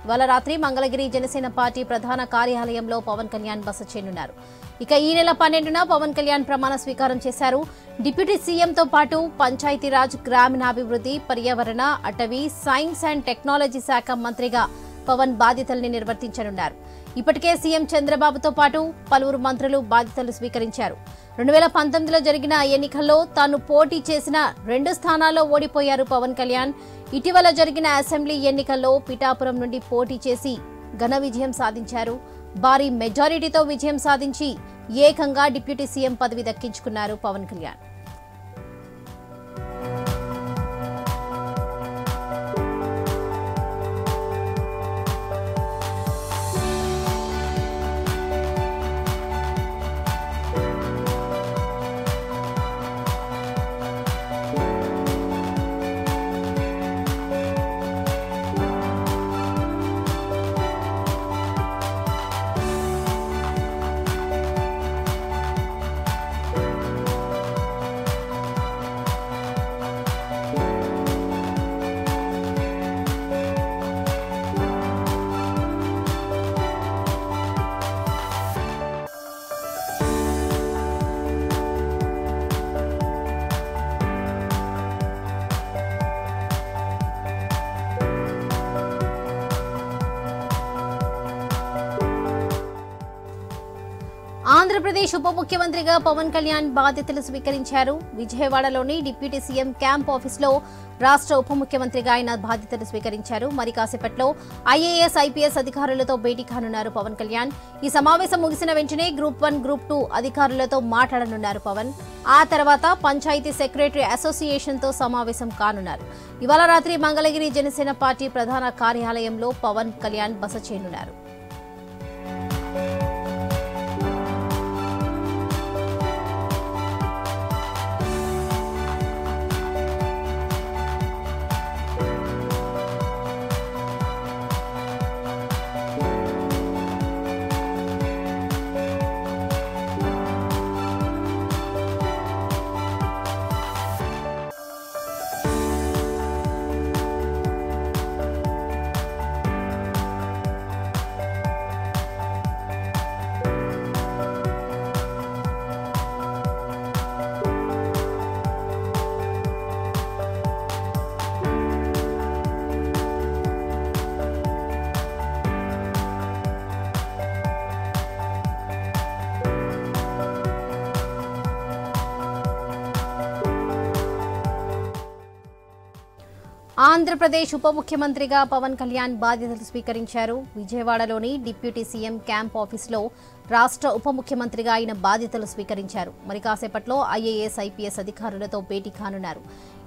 ఇవాళ రాత్రి మంగళగిరి జనసేన పార్టీ ప్రధాన కార్యాలయంలో పవన్ కళ్యాణ్ బస చేయనున్నారు. ఇక ఈ నెల 12న పవన్ కళ్యాణ్ ప్రమాణ స్వీకారం చేశారు. డిప్యూటీ సీఎంతో పాటు పంచాయతీరాజ్, గ్రామీణాభివృద్ధి, పర్యావరణ, అటవీ, సైన్స్ అండ్ టెక్నాలజీ శాఖ మంత్రిగా పవన్ బాధ్యతల్ని నిర్వర్తించనున్నారు. ఇప్పటికే సీఎం చంద్రబాబుతో పాటు పలువురు మంత్రులు బాధ్యతలు స్వీకరించారు. 2019లో జరిగిన ఎన్నికల్లో తాను పోటీ చేసిన 2 స్థానాల్లో ఓడిపోయారు పవన్ కళ్యాణ్. ఇటీవల జరిగిన అసెంబ్లీ ఎన్నికల్లో పిఠాపురం నుండి పోటీ చేసి ఘన విజయం సాధించారు. భారీ మెజారిటీతో విజయం సాధించి ఏకంగా డిప్యూటీ సీఎం పదవి దక్కించుకున్నారు పవన్ కళ్యాణ్. ఆంధ్రప్రదేశ్ ఉప ముఖ్యమంత్రిగా పవన్ కళ్యాణ్ బాధ్యతలు స్వీకరించారు. విజయవాడలోని డిప్యూటీ సీఎం క్యాంప్ ఆఫీసులో రాష్ట్ర ఉప ముఖ్యమంత్రిగా ఆయన బాధ్యతలు స్వీకరించారు. మరి కాసేపట్లో ఐఏఎస్, ఐపీఎస్ అధికారులతో భేటీ కానున్నారు పవన్ కళ్యాణ్. ఈ సమావేశం ముగిసిన వెంటనే గ్రూప్ 1, గ్రూప్ 2 అధికారులతో మాట్లాడనున్నారు పవన్. ఆ తర్వాత పంచాయతీ సెక్రటరీ అసోసియేషన్తో సమావేశం కానున్నారు. ఇవాళ రాత్రి మంగళగిరి జనసేన పార్టీ ప్రధాన కార్యాలయంలో పవన్ కళ్యాణ్ బస చేయనున్నారు. ఆంధ్రప్రదేశ్ ఉప ముఖ్యమంత్రిగా పవన్ కళ్యాణ్ బాధ్యతలు స్వీకరించారు. విజయవాడలోని డిప్యూటీ సీఎం క్యాంప్ ఆఫీసులో రాష్ట్ర ఉప ముఖ్యమంత్రిగా ఆయన బాధ్యతలు స్వీకరించారు. మరి కాసేపట్లో ఐఏఎస్, ఐపీఎస్ అధికారులతో భేటీ కానున్నారు.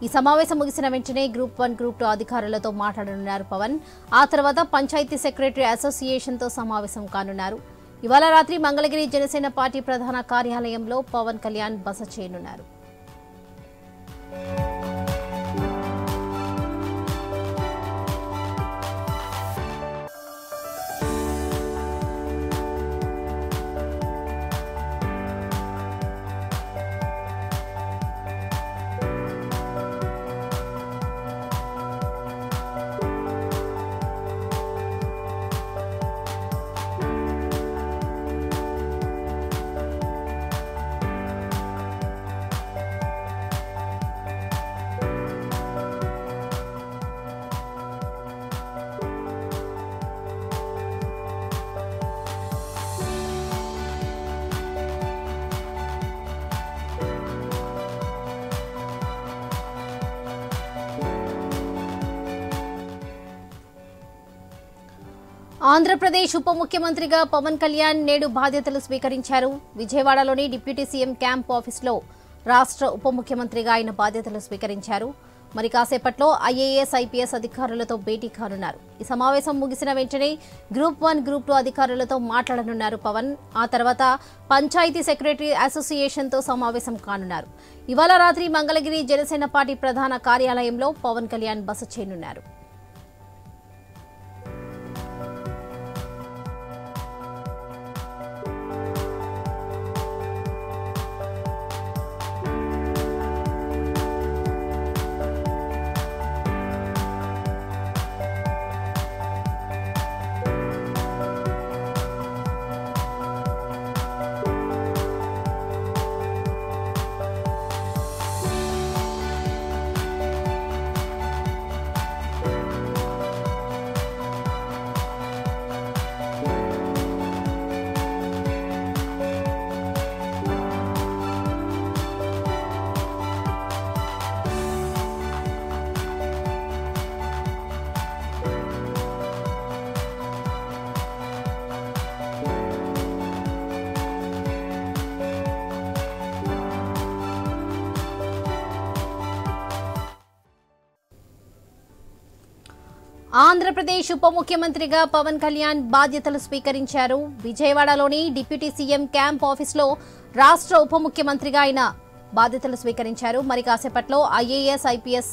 ఈ సమావేశం ముగిసిన వెంటనే గ్రూప్ 1, గ్రూప్ 2 అధికారులతో మాట్లాడనున్నారు పవన్. ఆ తర్వాత పంచాయతీ సెక్రటరీ అసోసియేషన్తో సమావేశం కానున్నారు. ఇవాళ రాత్రి మంగళగిరి జనసేన పార్టీ ప్రధాన కార్యాలయంలో పవన్ కళ్యాణ్ బస చేయనున్నారు. ఆంధ్రప్రదేశ్ ఉప ముఖ్యమంత్రిగా పవన్ కళ్యాణ్ నేడు బాధ్యతలు స్వీకరించారు. విజయవాడలోని డిప్యూటీ సీఎం క్యాంప్ ఆఫీసులో రాష్ట్ర ఉప ముఖ్యమంత్రిగా ఆయన బాధ్యతలు స్వీకరించారు. మరి కాసేపట్లో ఐఏఎస్, ఐపీఎస్ అధికారులతో భేటీ కానున్నారు. ఈ సమావేశం ముగిసిన వెంటనే గ్రూప్ 1, గ్రూప్ 2 అధికారులతో మాట్లాడనున్నారు పవన్. ఆ తర్వాత పంచాయతీ సెక్రటరీ అసోసియేషన్తో సమావేశం కానున్నారు. ఇవాళ రాత్రి మంగళగిరి జనసేన పార్టీ ప్రధాన కార్యాలయంలో పవన్ కళ్యాణ్ బస చేయనున్నారు. ఆంధ్రప్రదేశ్ ఉప ముఖ్యమంత్రిగా పవన్ కళ్యాణ్ బాధ్యతలు స్వీకరించారు. విజయవాడలోని డిప్యూటీ సీఎం క్యాంప్ ఆఫీసులో రాష్ట్ర ఉప ముఖ్యమంత్రిగా ఆయన బాధ్యతలు స్వీకరించారు. మరి కాసేపట్లో ఐఏఎస్, ఐపీఎస్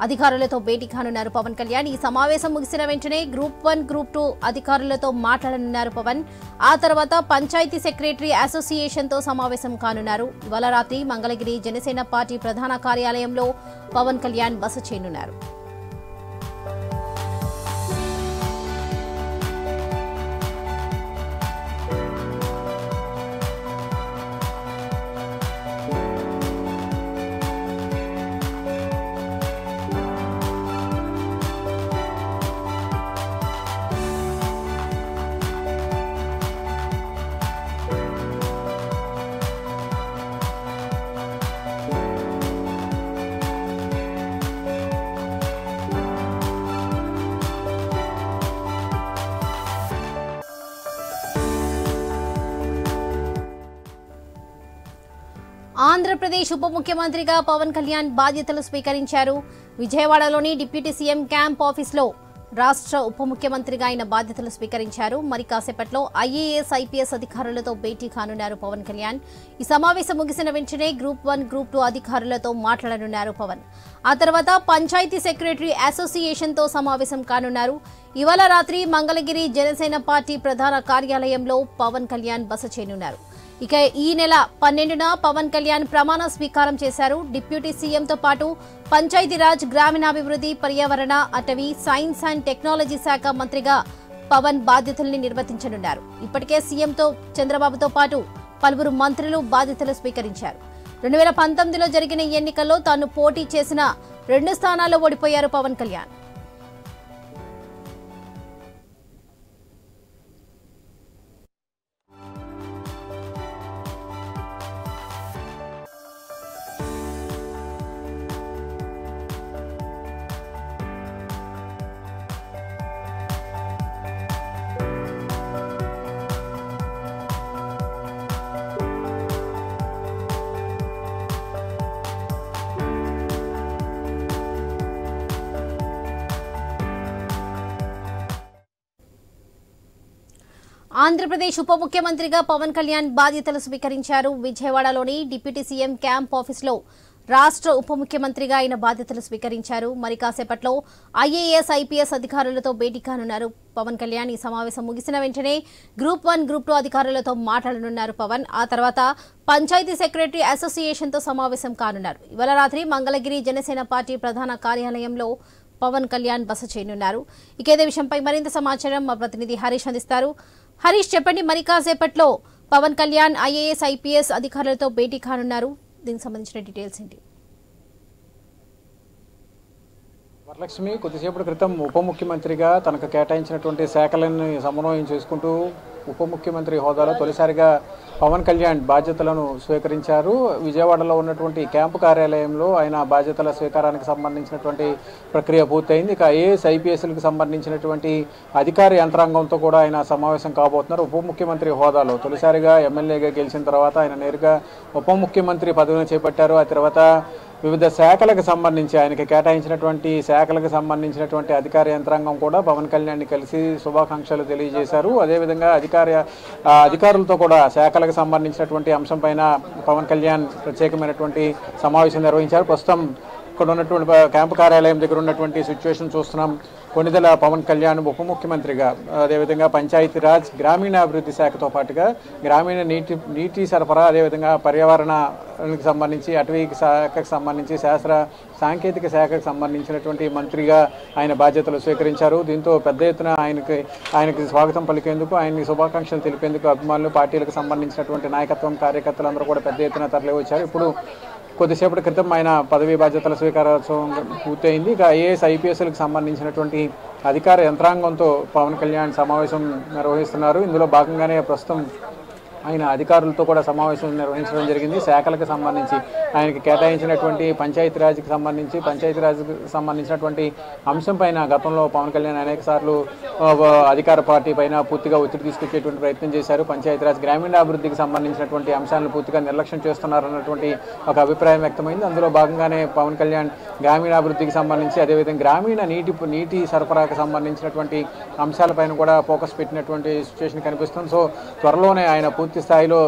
అధికారులతో భేటీ కానున్నారు పవన్ కళ్యాణ్. ఈ సమావేశం ముగిసిన వెంటనే గ్రూప్ 1, గ్రూప్ 2 అధికారులతో మాట్లాడనున్నారు పవన్. ఆ తర్వాత పంచాయతీ సెక్రటరీ అసోసియేషన్తో సమావేశం కానున్నారు. ఇవాళ రాత్రి మంగళగిరి జనసేన పార్టీ ప్రధాన కార్యాలయంలో పవన్ కళ్యాణ్ బస చేయనున్నారు. ఆంధ్రప్రదేశ్ ఉప ముఖ్యమంత్రిగా పవన్ కళ్యాణ్ బాధ్యతలు స్వీకరించారు. విజయవాడలోని డిప్యూటీ సీఎం క్యాంప్ ఆఫీసులో రాష్ట్ర ఉప ముఖ్యమంత్రిగా ఆయన బాధ్యతలు స్వీకరించారు. మరి కాసేపట్లో ఐఏఎస్, ఐపీఎస్ అధికారులతో భేటీ కానున్నారు పవన్ కళ్యాణ్. ఈ సమావేశం ముగిసిన వెంటనే గ్రూప్ 1, గ్రూప్ 2 అధికారులతో మాట్లాడనున్నారు పవన్. ఆ తర్వాత పంచాయతీ సెక్రటరీ అసోసియేషన్తో సమావేశం కానున్నారు. ఇవాళ రాత్రి మంగళగిరి జనసేన పార్టీ ప్రధాన కార్యాలయంలో పవన్ కళ్యాణ్ బస చేయనున్నారు. ఇక ఈ నెల 12న పవన్ కళ్యాణ్ ప్రమాణ స్వీకారం చేశారు. డిప్యూటీ సీఎంతో పాటు పంచాయతీరాజ్, గ్రామీణాభివృద్ధి, పర్యావరణ, అటవీ, సైన్స్ అండ్ టెక్నాలజీ శాఖ మంత్రిగా పవన్ బాధ్యతల్ని నిర్వర్తించనున్నారు. ఇప్పటికే సీఎంతో చంద్రబాబుతో పాటు పలువురు మంత్రులు బాధ్యతలు స్వీకరించారు. 2019లో జరిగిన ఎన్నికల్లో తాను పోటీ చేసిన 2 స్థానాల్లో ఓడిపోయారు పవన్ కళ్యాణ్. ఆంధ్రప్రదేశ్ ఉప ముఖ్యమంత్రిగా పవన్ కళ్యాణ్ బాధ్యతలు స్వీకరించారు. విజయవాడలోని డిప్యూటీ సీఎం క్యాంప్ ఆఫీసులో రాష్ట్ర ఉప ముఖ్యమంత్రిగా ఆయన బాధ్యతలు స్వీకరించారు. మరి కాసేపట్లో ఐఏఎస్, ఐపీఎస్ అధికారులతో భేటీ కానున్నారు పవన్ కళ్యాణ్. ఈ సమావేశం ముగిసిన వెంటనే గ్రూప్ 1, గ్రూప్ 2 అధికారులతో మాట్లాడనున్నారు పవన్. ఆ తర్వాత పంచాయతీ సెక్రటరీ అసోసియేషన్తో సమావేశం కానున్నారు. ఇవాళ రాత్రి మంగళగిరి జనసేన పార్టీ ప్రధాన కార్యాలయంలో పవన్ కళ్యాణ్ బస చేయనున్నారు. ఇక ఇదే విషయంపై మరింత సమాచారం మా ప్రతినిధి హరీష్ అందిస్తారు. హరీష్, చెప్పండి, మరి కాసేపట్లో పవన్ కళ్యాణ్ ఐఏఎస్, ఐపీఎస్ అధికారులతో భేటీ కానున్నారు. దీనికి సంబంధించిన డీటెయిల్స్ ఏంటి? వరలక్ష్మి కొద్దిసేపటి క్రితం ఉప ముఖ్యమంత్రిగా తనకు కేటాయించినటువంటి శాఖలను సమన్వయం చేసుకుంటూ ఉప ముఖ్యమంత్రి హోదాలో తొలిసారిగా పవన్ కళ్యాణ్ బాధ్యతలను స్వీకరించారు. విజయవాడలో ఉన్నటువంటి క్యాంపు కార్యాలయంలో ఆయన బాధ్యతల స్వీకారానికి సంబంధించినటువంటి ప్రక్రియ పూర్తయింది. ఇక ఐఏఎస్, ఐపీఎస్లకు సంబంధించినటువంటి అధికార యంత్రాంగంతో కూడా ఆయన సమావేశం కాబోతున్నారు. ఉప ముఖ్యమంత్రి హోదాలో తొలిసారిగా ఎమ్మెల్యేగా గెలిచిన తర్వాత ఆయన నేరుగా ఉప ముఖ్యమంత్రి పదవిని చేపట్టారు. ఆ తర్వాత వివిధ శాఖలకు సంబంధించి ఆయనకి కేటాయించినటువంటి శాఖలకు సంబంధించినటువంటి అధికార యంత్రాంగం కూడా పవన్ కళ్యాణ్ని కలిసి శుభాకాంక్షలు తెలియజేశారు. అదేవిధంగా అధికారులతో కూడా శాఖలకు సంబంధించినటువంటి అంశం పైన పవన్ కళ్యాణ్ ప్రత్యేకమైనటువంటి సమావేశం నిర్వహించారు. ప్రస్తుతం ఇక్కడ ఉన్నటువంటి క్యాంపు కార్యాలయం దగ్గర ఉన్నటువంటి సిచ్యువేషన్ చూస్తున్నాం. కొణిదెల పవన్ కళ్యాణ్ ఉప ముఖ్యమంత్రిగా, అదేవిధంగా పంచాయతీరాజ్, గ్రామీణాభివృద్ధి శాఖతో పాటుగా గ్రామీణ నీటి సరఫరా, అదేవిధంగా పర్యావరణానికి సంబంధించి, అటవీ శాఖకు సంబంధించి, శాస్త్ర సాంకేతిక శాఖకు సంబంధించినటువంటి మంత్రిగా ఆయన బాధ్యతలు స్వీకరించారు. దీంతో పెద్ద ఎత్తున ఆయనకి స్వాగతం పలికేందుకు, ఆయన్ని శుభాకాంక్షలు తెలిపేందుకు అభిమానులు, పార్టీలకు సంబంధించినటువంటి నాయకత్వం, కార్యకర్తలందరూ కూడా పెద్ద ఎత్తున తరలివచ్చారు. ఇప్పుడు కొద్దిసేపటి క్రితం ఆయన పదవీ బాధ్యతల స్వీకారోత్సవం పూర్తయింది. ఇక ఐఏఎస్, ఐపీఎస్లకు సంబంధించినటువంటి అధికార యంత్రాంగంతో పవన్ కళ్యాణ్ సమావేశం నిర్వహిస్తున్నారు. ఇందులో భాగంగానే ప్రస్తుతం ఆయన అధికారులతో కూడా సమావేశం నిర్వహించడం జరిగింది. శాఖలకు సంబంధించి ఆయనకి కేటాయించినటువంటి పంచాయతీరాజ్కి సంబంధించినటువంటి అంశం పైన గతంలో పవన్ కళ్యాణ్ అనేక సార్లు అధికార పార్టీ పైన పూర్తిగా ఒత్తిడి తీసుకొచ్చేటువంటి ప్రయత్నం చేశారు. పంచాయతీరాజ్ గ్రామీణాభివృద్ధికి సంబంధించినటువంటి అంశాలను పూర్తిగా నిర్లక్ష్యం చేస్తున్నారన్నటువంటి ఒక అభిప్రాయం వ్యక్తమైంది. అందులో భాగంగానే పవన్ కళ్యాణ్ గ్రామీణాభివృద్ధికి సంబంధించి అదేవిధంగా గ్రామీణ నీటి సరఫరాకు సంబంధించినటువంటి అంశాలపైన కూడా ఫోకస్ పెట్టినటువంటి సిచ్యువేషన్ కనిపిస్తుంది. సో త్వరలోనే ఆయన పూర్తి స్థాయిలో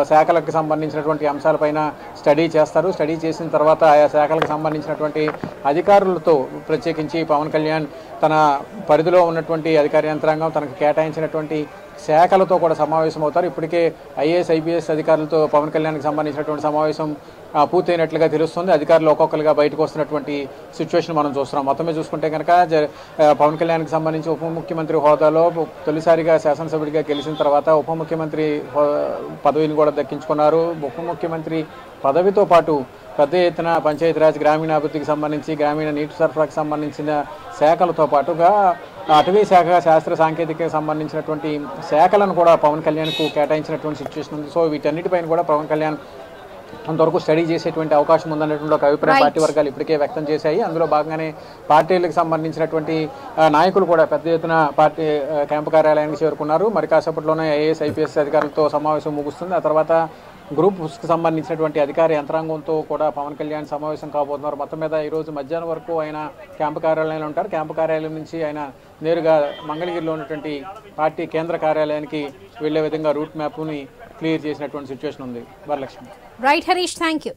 శాఖలకు సంబంధించినటువంటి అంశాలపైన స్టడీ చేస్తారు. స్టడీ చేసిన తర్వాత ఆయా శాఖలకు సంబంధించినటువంటి అధికారులతో ప్రత్యేకించి పవన్ కళ్యాణ్ తన పరిధిలో ఉన్నటువంటి అధికార యంత్రాంగం తనకు కేటాయించినటువంటి శాఖలతో కూడా సమావేశం అవుతారు. ఇప్పటికే ఐఏఎస్ ఐపీఎస్ అధికారులతో పవన్ కళ్యాణ్కి సంబంధించినటువంటి సమావేశం పూర్తయినట్లుగా తెలుస్తుంది. అధికారులు ఒక్కొక్కరుగా బయటకు వస్తున్నటువంటి సిచ్యువేషన్ మనం చూస్తున్నాం. మొత్తమే చూసుకుంటే కనుక పవన్ కళ్యాణ్కి సంబంధించి ఉప ముఖ్యమంత్రి హోదాలో తొలిసారిగా శాసనసభ్యుడిగా గెలిచిన తర్వాత ఉప ముఖ్యమంత్రి పదవిని కూడా దక్కించుకున్నారు. ఉప ముఖ్యమంత్రి పదవితో పాటు పెద్ద ఎత్తున పంచాయతీరాజ్ గ్రామీణాభివృద్ధికి సంబంధించి గ్రామీణ నీటి సరఫరాకు సంబంధించిన శాఖలతో పాటుగా అటవీ శాఖ శాస్త్ర సాంకేతికకు సంబంధించినటువంటి శాఖలను కూడా పవన్ కళ్యాణ్కు కేటాయించినటువంటి సిచ్యువేషన్ ఉంది. సో వీటన్నిటిపైన కూడా పవన్ కళ్యాణ్ అంతవరకు స్టడీ చేసేటువంటి అవకాశం ఉందన్నటువంటి ఒక అభిప్రాయం పార్టీ వర్గాలు ఇప్పటికే వ్యక్తం చేశాయి. అందులో భాగంగానే పార్టీలకు సంబంధించినటువంటి నాయకులు కూడా పెద్ద ఎత్తున పార్టీ క్యాంపు కార్యాలయానికి చేరుకున్నారు. మరి కాసేపట్లోనే ఐఏఎస్ ఐపీఎస్ అధికారులతో సమావేశం ముగుస్తుంది. ఆ తర్వాత గ్రూప్స్కి సంబంధించినటువంటి అధికార యంత్రాంగంతో కూడా పవన్ కళ్యాణ్ సమావేశం కాబోతున్నారు. మొత్తం మీద ఈరోజు మధ్యాహ్నం వరకు ఆయన క్యాంపు కార్యాలయంలో ఉంటారు. క్యాంపు కార్యాలయం నుంచి ఆయన నేరుగా మంగళగిరిలో ఉన్నటువంటి పార్టీ కేంద్ర కార్యాలయానికి వెళ్లే విధంగా రూట్ మ్యాప్ని క్లియర్ చేసినటువంటి సిచ్యువేషన్ ఉంది. Varalakshmi. Right Harish, thank you.